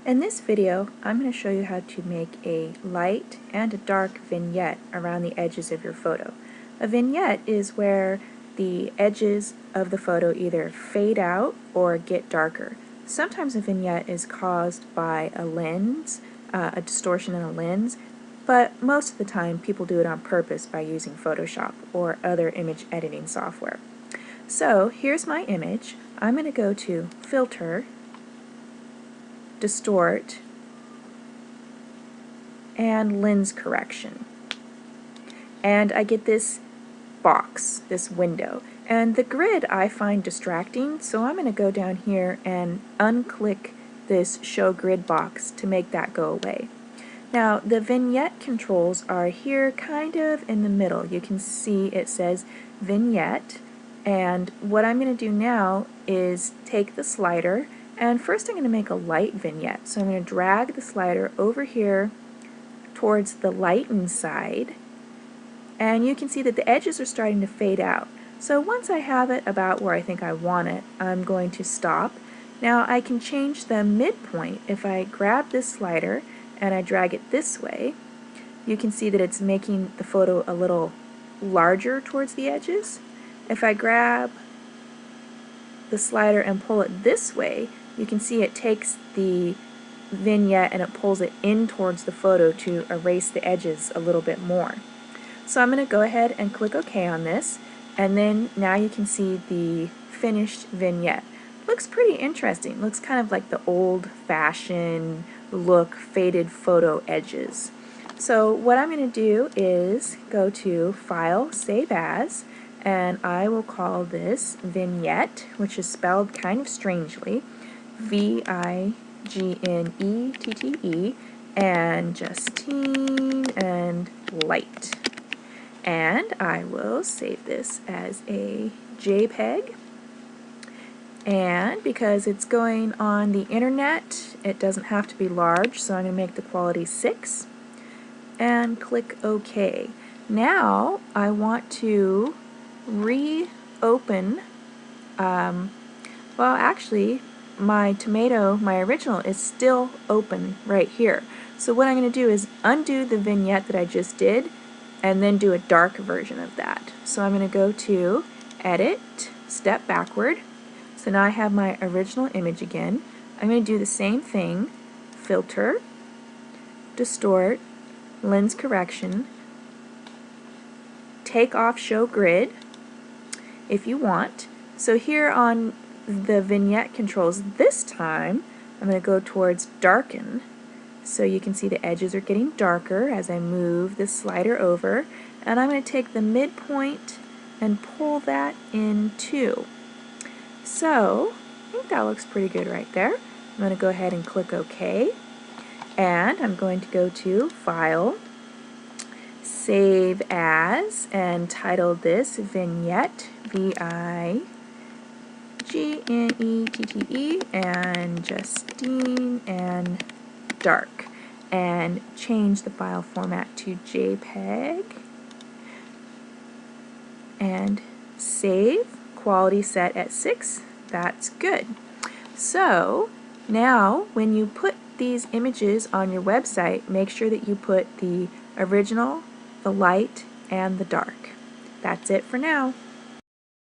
In this video, I'm going to show you how to make a light and a dark vignette around the edges of your photo. A vignette is where the edges of the photo either fade out or get darker. Sometimes a vignette is caused by a lens, a distortion in a lens, but most of the time people do it on purpose by using Photoshop or other image editing software. So here's my image. I'm going to go to Filter, Distort, and Lens Correction. And I get this box, this window. And the grid I find distracting, so I'm going to go down here and unclick this Show Grid box to make that go away. Now the vignette controls are here kind of in the middle. You can see it says Vignette, and what I'm going to do now is take the slider, and first I'm going to make a light vignette. So I'm going to drag the slider over here towards the lighten side, and you can see that the edges are starting to fade out. So once I have it about where I think I want it, I'm going to stop. Now I can change the midpoint. If I grab this slider and I drag it this way, you can see that it's making the photo a little larger towards the edges. If I grab the slider and pull it this way, you can see it takes the vignette and it pulls it in towards the photo to erase the edges a little bit more. So I'm going to go ahead and click OK on this, and then now you can see the finished vignette. Looks pretty interesting. Looks kind of like the old-fashioned look, faded photo edges. So what I'm going to do is go to File, Save As, and I will call this Vignette, which is spelled kind of strangely, V-I-G-N-E-T-T-E, and Justine and Light. And I will save this as a JPEG. And because it's going on the internet, it doesn't have to be large, so I'm going to make the quality 6 and click OK. Now I want to reopen, well actually my tomato, my original, is still open right here. So what I'm going to do is undo the vignette that I just did and then do a dark version of that. So I'm going to go to Edit, Step Backward. So now I have my original image again. I'm going to do the same thing, Filter, Distort, Lens Correction, take off Show Grid if you want. So here on the vignette controls this time, I'm going to go towards Darken. So you can see the edges are getting darker as I move the slider over, and I'm going to take the midpoint and pull that in too. So I think that looks pretty good right there. I'm going to go ahead and click OK, and I'm going to go to File, Save As, and title this Vignette, V-I-G-N-E-T-T-E, and Justine and Dark, and change the file format to JPEG, and save. Quality set at 6. That's good. So now when you put these images on your website, make sure that you put the original, the light, and the dark. That's it for now.